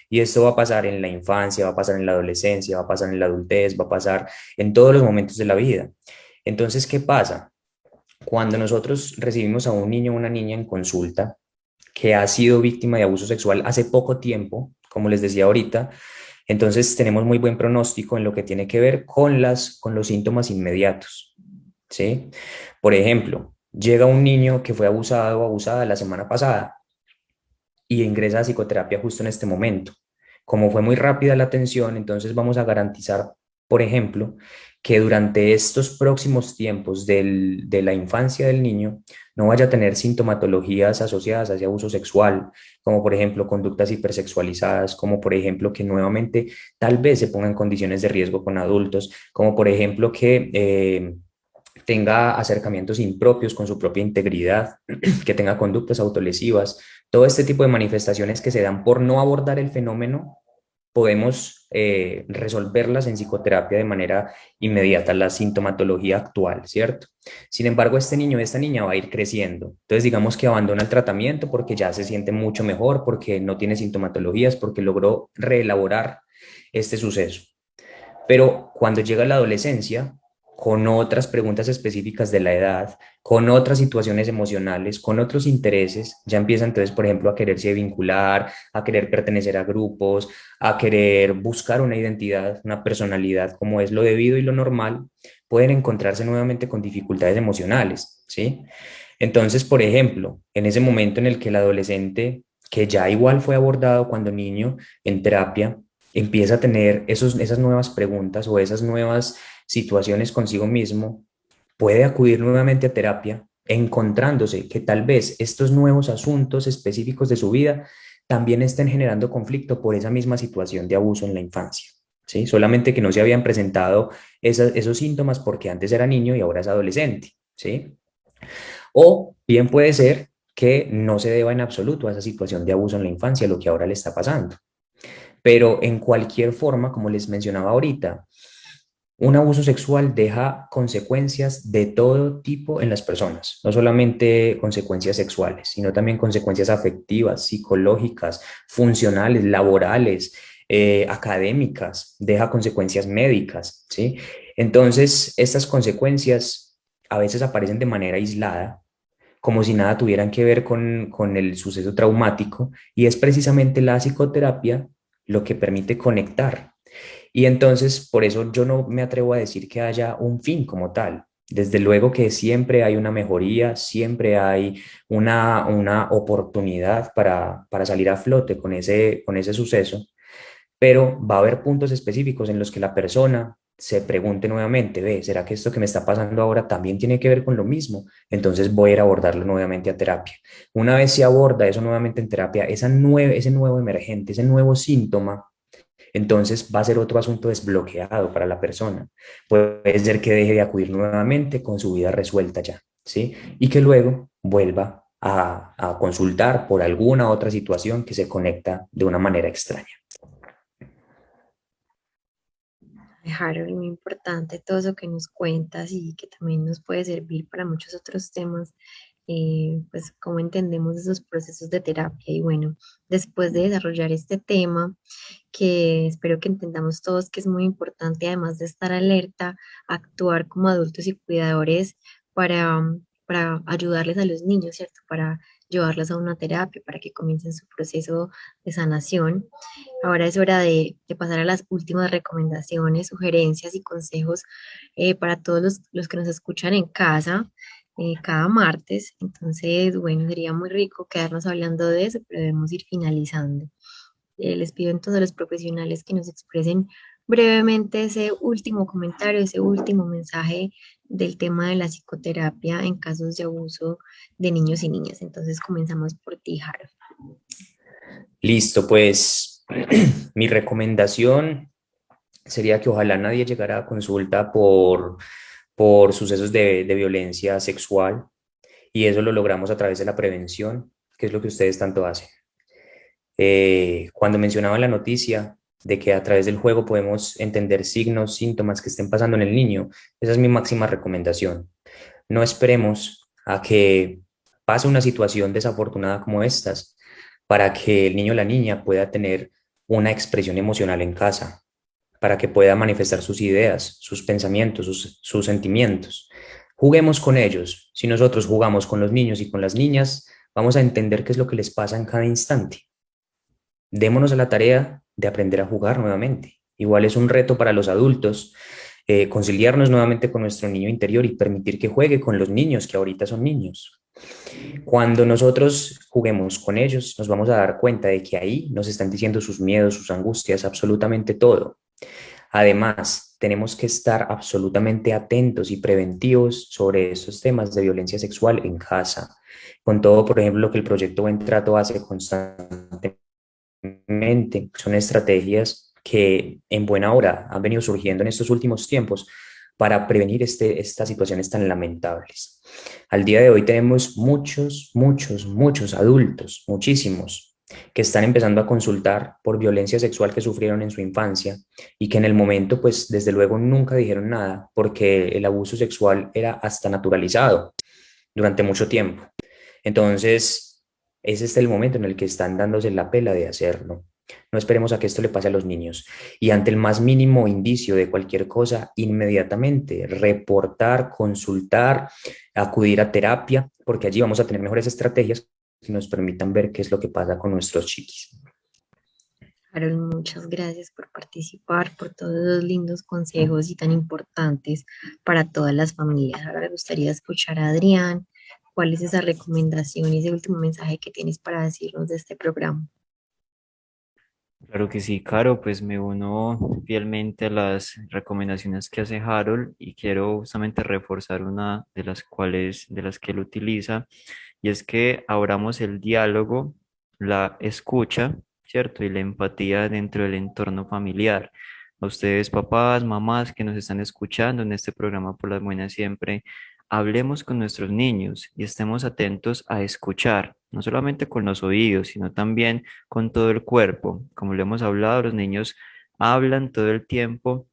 Y esto va a pasar en la infancia, va a pasar en la adolescencia, va a pasar en la adultez, va a pasar en todos los momentos de la vida. Entonces, ¿qué pasa? Cuando nosotros recibimos a un niño o una niña en consulta que ha sido víctima de abuso sexual hace poco tiempo, como les decía ahorita, entonces tenemos muy buen pronóstico en lo que tiene que ver con los síntomas inmediatos, ¿sí? Por ejemplo, Llega un niño que fue abusado o abusada la semana pasada y ingresa a psicoterapia justo en este momento. Como fue muy rápida la atención, entonces vamos a garantizar, por ejemplo, que durante estos próximos tiempos de la infancia del niño no vaya a tener sintomatologías asociadas hacia abuso sexual, como por ejemplo conductas hipersexualizadas, como por ejemplo que nuevamente tal vez se ponga en condiciones de riesgo con adultos, como por ejemplo que tenga acercamientos impropios con su propia integridad, que tenga conductas autolesivas, todo este tipo de manifestaciones que se dan por no abordar el fenómeno, podemos resolverlas en psicoterapia de manera inmediata, la sintomatología actual, ¿cierto? Sin embargo, este niño, esta niña va a ir creciendo. Entonces, digamos que abandona el tratamiento porque ya se siente mucho mejor, porque no tiene sintomatologías, porque logró reelaborar este suceso. Pero cuando llega la adolescencia, con otras preguntas específicas de la edad, con otras situaciones emocionales, con otros intereses, ya empieza entonces, por ejemplo, a quererse vincular, a querer pertenecer a grupos, a querer buscar una identidad, una personalidad como es lo debido y lo normal, pueden encontrarse nuevamente con dificultades emocionales, ¿sí? Entonces, por ejemplo, en ese momento en el que el adolescente, que ya igual fue abordado cuando niño en terapia, empieza a tener esas nuevas preguntas o esas nuevas situaciones consigo mismo, puede acudir nuevamente a terapia, encontrándose que tal vez estos nuevos asuntos específicos de su vida también estén generando conflicto por esa misma situación de abuso en la infancia. ¿Sí? Solamente que no se habían presentado esos síntomas porque antes era niño y ahora es adolescente. ¿Sí? O bien puede ser que no se deba en absoluto a esa situación de abuso en la infancia, lo que ahora le está pasando. Pero en cualquier forma, como les mencionaba ahorita, un abuso sexual deja consecuencias de todo tipo en las personas, no solamente consecuencias sexuales, sino también consecuencias afectivas, psicológicas, funcionales, laborales, académicas, deja consecuencias médicas, ¿sí? Entonces, estas consecuencias a veces aparecen de manera aislada, como si nada tuvieran que ver con el suceso traumático, y es precisamente la psicoterapia lo que permite conectar. Y entonces, por eso yo no me atrevo a decir que haya un fin como tal. Desde luego que siempre hay una mejoría, siempre hay una oportunidad para salir a flote con ese suceso, pero va a haber puntos específicos en los que la persona se pregunte nuevamente, ve, ¿será que esto que me está pasando ahora también tiene que ver con lo mismo? Entonces voy a ir a abordarlo nuevamente a terapia. Una vez se aborda eso nuevamente en terapia, ese nuevo emergente, ese nuevo síntoma, entonces va a ser otro asunto desbloqueado para la persona. Puede ser que deje de acudir nuevamente con su vida resuelta ya, ¿sí? Y que luego vuelva a consultar por alguna otra situación que se conecta de una manera extraña. Harold, muy importante todo eso que nos cuentas y que también nos puede servir para muchos otros temas, pues cómo entendemos esos procesos de terapia. Y bueno, después de desarrollar este tema, que espero que entendamos todos que es muy importante, además de estar alerta, actuar como adultos y cuidadores para, para ayudarles a los niños, ¿cierto? Para llevarlos a una terapia, para que comiencen su proceso de sanación. Ahora es hora de pasar a las últimas recomendaciones, sugerencias y consejos para todos los que nos escuchan en casa cada martes. Entonces, bueno, sería muy rico quedarnos hablando de eso, pero debemos ir finalizando. Les pido entonces a los profesionales que nos expresen brevemente ese último comentario, ese último mensaje del tema de la psicoterapia en casos de abuso de niños y niñas. Entonces comenzamos por ti, Harold. Listo, pues mi recomendación sería que ojalá nadie llegara a consulta por sucesos de violencia sexual, y eso lo logramos a través de la prevención, que es lo que ustedes tanto hacen. Cuando mencionaba la noticia de que a través del juego podemos entender signos, síntomas que estén pasando en el niño, esa es mi máxima recomendación. No esperemos a que pase una situación desafortunada como estas para que el niño o la niña pueda tener una expresión emocional en casa, para que pueda manifestar sus ideas, sus pensamientos, sus sentimientos. Juguemos con ellos. Si nosotros jugamos con los niños y con las niñas, vamos a entender qué es lo que les pasa en cada instante. Démonos a la tarea de aprender a jugar nuevamente. Igual es un reto para los adultos conciliarnos nuevamente con nuestro niño interior y permitir que juegue con los niños que ahorita son niños. Cuando nosotros juguemos con ellos, nos vamos a dar cuenta de que ahí nos están diciendo sus miedos, sus angustias, absolutamente todo. Además, tenemos que estar absolutamente atentos y preventivos sobre estos temas de violencia sexual en casa. Con todo, por ejemplo, lo que el proyecto Buen Trato hace constantemente son estrategias que en buena hora han venido surgiendo en estos últimos tiempos para prevenir estas situaciones tan lamentables. Al día de hoy tenemos muchos adultos, muchísimos, que están empezando a consultar por violencia sexual que sufrieron en su infancia y que en el momento, pues desde luego nunca dijeron nada porque el abuso sexual era hasta naturalizado durante mucho tiempo. Entonces, ese es el momento en el que están dándose la pela de hacerlo. No esperemos a que esto le pase a los niños. Y ante el más mínimo indicio de cualquier cosa, inmediatamente reportar, consultar, acudir a terapia, porque allí vamos a tener mejores estrategias que nos permitan ver qué es lo que pasa con nuestros chiquis. Carol, muchas gracias por participar, por todos los lindos consejos y tan importantes para todas las familias. Ahora me gustaría escuchar a Adrián. ¿Cuál es esa recomendación y ese último mensaje que tienes para decirnos de este programa? Claro que sí, Caro, pues me uno fielmente a las recomendaciones que hace Harold y quiero justamente reforzar una de las que él utiliza, y es que abramos el diálogo, la escucha, ¿cierto? Y la empatía dentro del entorno familiar. A ustedes, papás, mamás que nos están escuchando en este programa Por las Buenas Siempre, hablemos con nuestros niños y estemos atentos a escuchar, no solamente con los oídos, sino también con todo el cuerpo. Como lo hemos hablado, los niños hablan todo el tiempo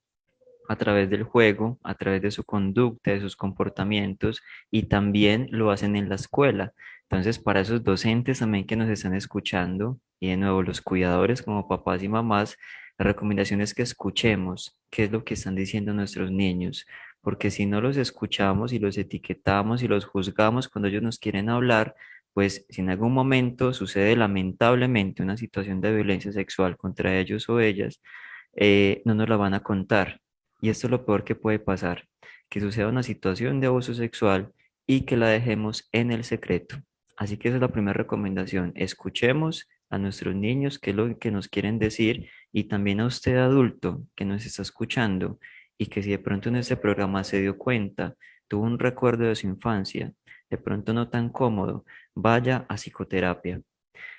a través del juego, a través de su conducta, de sus comportamientos, y también lo hacen en la escuela. Entonces, para esos docentes también que nos están escuchando, y de nuevo los cuidadores como papás y mamás, la recomendación es que escuchemos qué es lo que están diciendo nuestros niños, porque si no los escuchamos y los etiquetamos y los juzgamos cuando ellos nos quieren hablar, pues si en algún momento sucede lamentablemente una situación de violencia sexual contra ellos o ellas, no nos la van a contar. Y esto es lo peor que puede pasar, que suceda una situación de abuso sexual y que la dejemos en el secreto. Así que esa es la primera recomendación. Escuchemos a nuestros niños qué es lo que nos quieren decir, y también a usted adulto que nos está escuchando y que si de pronto en este programa se dio cuenta, tuvo un recuerdo de su infancia, de pronto no tan cómodo, vaya a psicoterapia.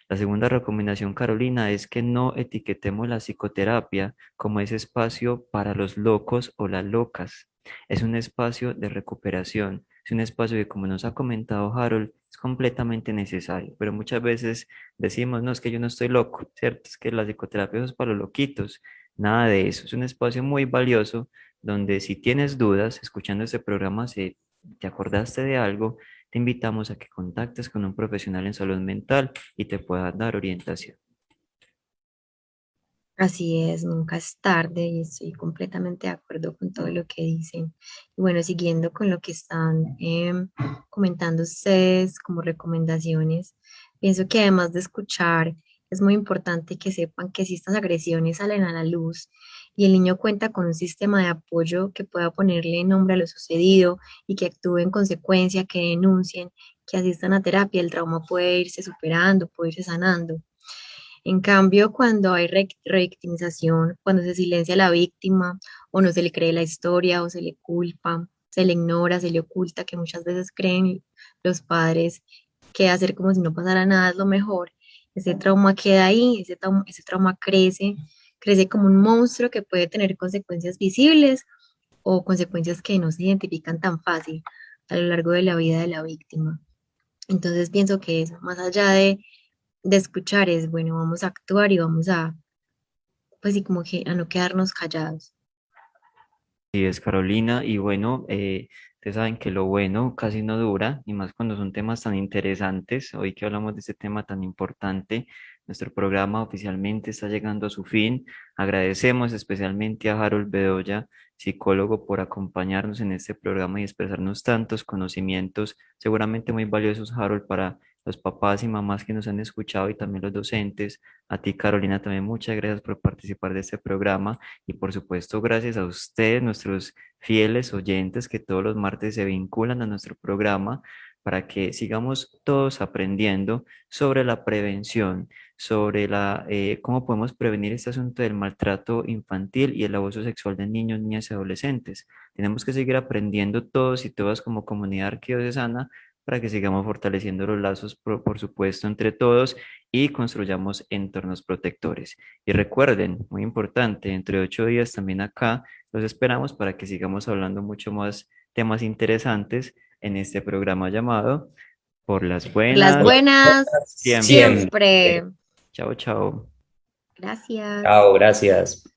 La segunda recomendación, Carolina, es que no etiquetemos la psicoterapia como ese espacio para los locos o las locas. Es un espacio de recuperación, es un espacio que, como nos ha comentado Harold, es completamente necesario, pero muchas veces decimos, no, es que yo no estoy loco, ¿cierto? Es que la psicoterapia es para los loquitos. Nada de eso, es un espacio muy valioso donde si tienes dudas, escuchando este programa, si te acordaste de algo, te invitamos a que contactes con un profesional en salud mental y te pueda dar orientación. Así es, nunca es tarde y estoy completamente de acuerdo con todo lo que dicen. Y bueno, siguiendo con lo que están comentando ustedes como recomendaciones, pienso que además de escuchar, es muy importante que sepan que si estas agresiones salen a la luz y el niño cuenta con un sistema de apoyo que pueda ponerle nombre a lo sucedido y que actúe en consecuencia, que denuncien, que asistan a terapia, el trauma puede irse superando, puede irse sanando. En cambio, cuando hay revictimización, cuando se silencia a la víctima o no se le cree la historia o se le culpa, se le ignora, se le oculta, que muchas veces creen los padres que hacer como si no pasara nada es lo mejor, ese trauma queda ahí, ese trauma crece, crece como un monstruo que puede tener consecuencias visibles o consecuencias que no se identifican tan fácil a lo largo de la vida de la víctima. Entonces pienso que eso, más allá de escuchar es, bueno, vamos a actuar y vamos a, pues sí, como que a no quedarnos callados. Sí, es Carolina, y bueno, ustedes saben que lo bueno casi no dura, y más cuando son temas tan interesantes. Hoy que hablamos de este tema tan importante, nuestro programa oficialmente está llegando a su fin. Agradecemos especialmente a Harold Bedoya, psicólogo, por acompañarnos en este programa y expresarnos tantos conocimientos, seguramente muy valiosos, Harold, para los papás y mamás que nos han escuchado y también los docentes. A ti, Carolina, también muchas gracias por participar de este programa y por supuesto gracias a ustedes, nuestros fieles oyentes que todos los martes se vinculan a nuestro programa para que sigamos todos aprendiendo sobre la prevención, sobre cómo podemos prevenir este asunto del maltrato infantil y el abuso sexual de niños, niñas y adolescentes. Tenemos que seguir aprendiendo todos y todas como comunidad arquidiocesana para que sigamos fortaleciendo los lazos, por supuesto, entre todos y construyamos entornos protectores. Y recuerden, muy importante, dentro de 8 días también acá los esperamos para que sigamos hablando mucho más temas interesantes en este programa llamado Por las Por las Buenas buenas, Siempre. siempre. Chao, chao. Gracias. Chao, gracias.